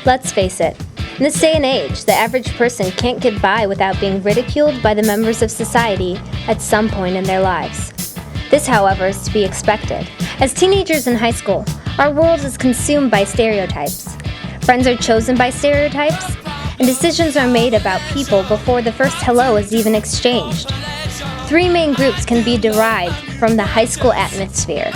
Let's face it, in this day and age, the average person can't get by without being ridiculed by the members of society at some point in their lives. This, however, is to be expected. As teenagers in high school, our world is consumed by stereotypes. Friends are chosen by stereotypes, and decisions are made about people before the first hello is even exchanged. Three main groups can be derived from the high school atmosphere: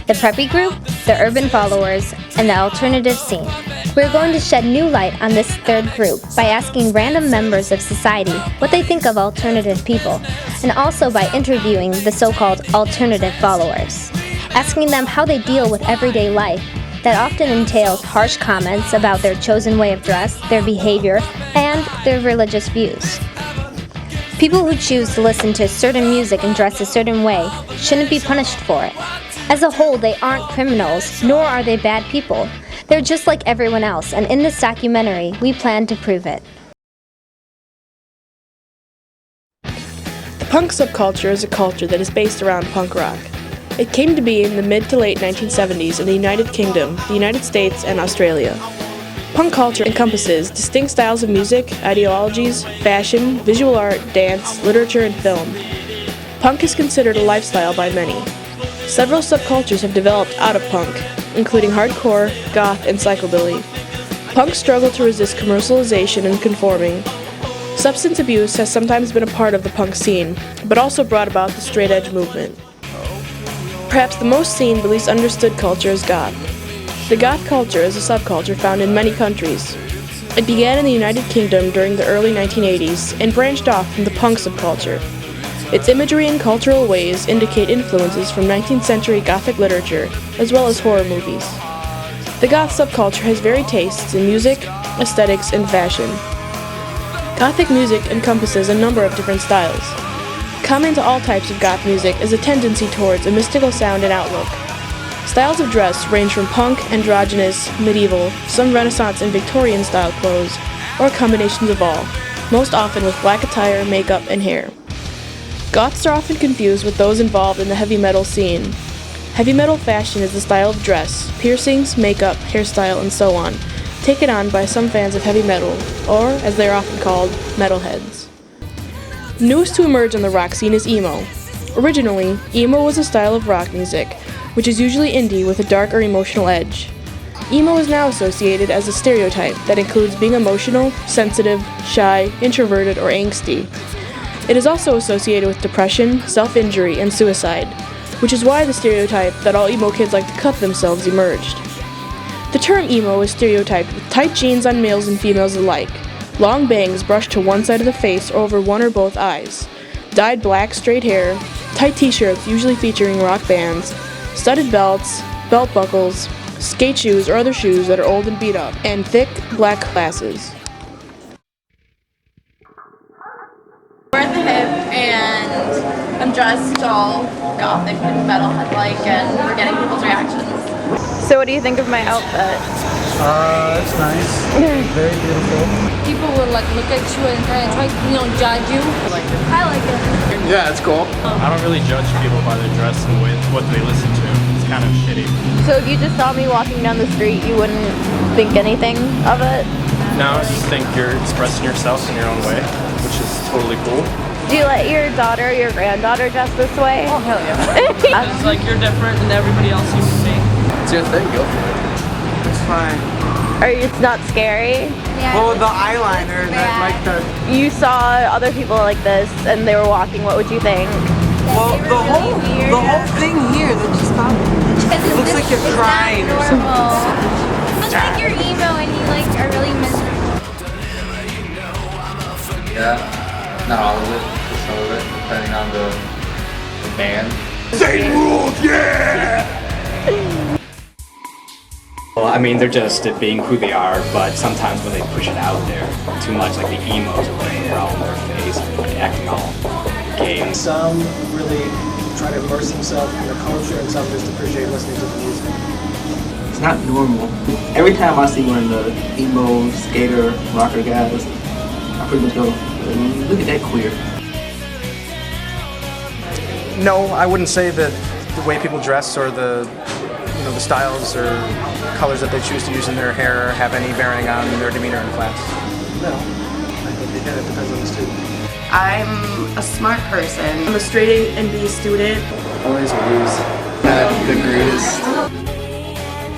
the preppy group, the urban followers, and the alternative scene. We're going to shed new light on this third group by asking random members of society what they think of alternative people, and also by interviewing the so-called alternative followers, asking them how they deal with everyday life that often entails harsh comments about their chosen way of dress, their behavior, and their religious views. People who choose to listen to certain music and dress a certain way shouldn't be punished for it. As a whole, they aren't criminals, nor are they bad people. They're just like everyone else, and in this documentary, we plan to prove it. The punk subculture is a culture that is based around punk rock. It came to be in the mid to late 1970s in the United Kingdom, the United States, and Australia. Punk culture encompasses distinct styles of music, ideologies, fashion, visual art, dance, literature, and film. Punk is considered a lifestyle by many. Several subcultures have developed out of punk, including hardcore, goth, and psychobilly. Punk struggled to resist commercialization and conforming. Substance abuse has sometimes been a part of the punk scene, but also brought about the straight edge movement. Perhaps the most seen but least understood culture is goth. The goth culture is a subculture found in many countries. It began in the United Kingdom during the early 1980s and branched off from the punk subculture. Its imagery and cultural ways indicate influences from 19th century Gothic literature, as well as horror movies. The goth subculture has varied tastes in music, aesthetics, and fashion. Gothic music encompasses a number of different styles. Common to all types of goth music is a tendency towards a mystical sound and outlook. Styles of dress range from punk, androgynous, medieval, some Renaissance and Victorian style clothes, or combinations of all, most often with black attire, makeup, and hair. Goths are often confused with those involved in the heavy metal scene. Heavy metal fashion is the style of dress, piercings, makeup, hairstyle, and so on, taken on by some fans of heavy metal, or, as they are often called, metalheads. Newest to emerge on the rock scene is emo. Originally, emo was a style of rock music, which is usually indie with a dark or emotional edge. Emo is now associated as a stereotype that includes being emotional, sensitive, shy, introverted, or angsty. It is also associated with depression, self-injury, and suicide, which is why the stereotype that all emo kids like to cut themselves emerged. The term emo is stereotyped with tight jeans on males and females alike, long bangs brushed to one side of the face or over one or both eyes, dyed black straight hair, tight t-shirts usually featuring rock bands, studded belts, belt buckles, skate shoes or other shoes that are old and beat up, and thick black glasses. We're at the hip and I'm dressed all gothic and metalhead-like and we're getting people's reactions. So what do you think of my outfit? It's nice. Very beautiful. People will like look at you and try to judge you. I like it. Yeah, it's cool. I don't really judge people by their dress and what they listen to. It's kind of shitty. So if you just saw me walking down the street, you wouldn't think anything of it? No, I just think you're expressing yourself in your own way, which is totally cool. Do you let your daughter or your granddaughter dress this way? Oh hell yeah. It's like you're different than everybody else you see. It's your thing, go for it. It's fine. It's not scary? Yeah. Well, the eyeliner, like the... You saw other people like this and they were walking, what would you think? Well, the whole thing here, that just stopped. It looks like you're crying or something. Looks like you're emo and you like are really miserable. Yeah, not all of it, just some of it, depending on the band. Same rules, yeah! Well, I mean, they're just being who they are, but sometimes when they push it out there too much, like the emos are putting it all in their face, acting all gay. Some really try to immerse themselves in the culture, and some just appreciate listening to the music. It's not normal. Every time I see one of the emo, skater, rocker guys, I pretty much go, look at that queer. No, I wouldn't say that the way people dress or the the styles or colors that they choose to use in their hair have any bearing on their demeanor in class? No. I think again it depends on the student. I'm a smart person. I'm a straight A and B student. Always reviews. Not the greatest.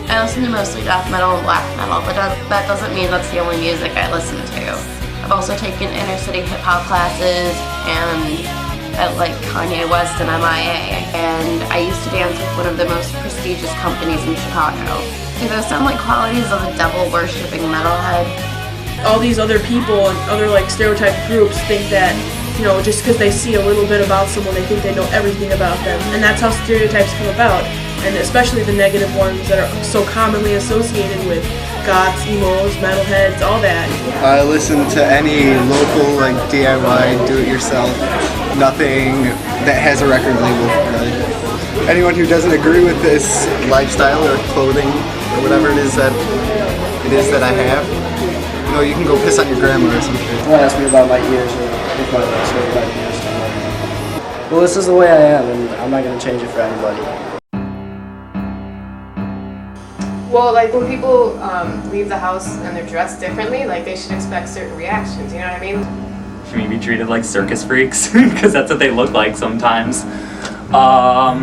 I listen to mostly death metal and black metal, but that doesn't mean that's the only music I listen to. I've also taken inner city hip hop classes and I like Kanye West and MIA. And I used to dance with one of the most prestigious companies in Chicago. Do those sound like qualities of a devil-worshipping metalhead? All these other people and other like stereotype groups think that, you know, just because they see a little bit about someone, they think they know everything about them. And that's how stereotypes come about. And especially the negative ones that are so commonly associated with goths, emos, metalheads, all that. I listen to any local like DIY, do-it-yourself, nothing that has a record label for it. Anyone who doesn't agree with this lifestyle or clothing or whatever it is that I have, you know, you can go piss on your grandma or something. Don't ask me about my ears or if my legs hurt about ears. Well, this is the way I am, and I'm not going to change it for anybody. Well, like when people leave the house and they're dressed differently, like they should expect certain reactions, you know what I mean? Should we be treated like circus freaks? Because that's what they look like sometimes. I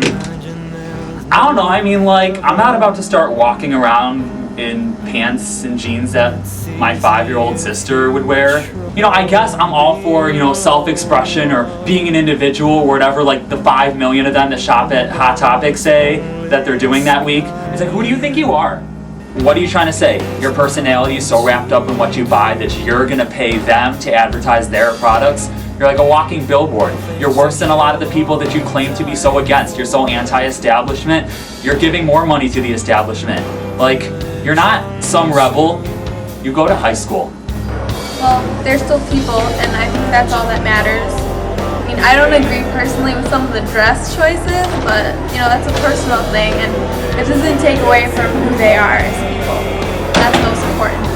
don't know, I mean, like, I'm not about to start walking around in pants and jeans that my 5-year-old sister would wear. You know, I guess I'm all for, you know, self-expression or being an individual or whatever, like the 5 million of them that shop at Hot Topic say that they're doing that week. It's like, who do you think you are? What are you trying to say? Your personality is so wrapped up in what you buy that you're gonna pay them to advertise their products? You're like a walking billboard. You're worse than a lot of the people that you claim to be so against. You're so anti-establishment. You're giving more money to the establishment. Like, you're not some rebel. You go to high school. Well, they're still people, and I think that's all that matters. I mean, I don't agree personally with some of the dress choices, but, you know, that's a personal thing, and it doesn't take away from who they are as people. That's most important.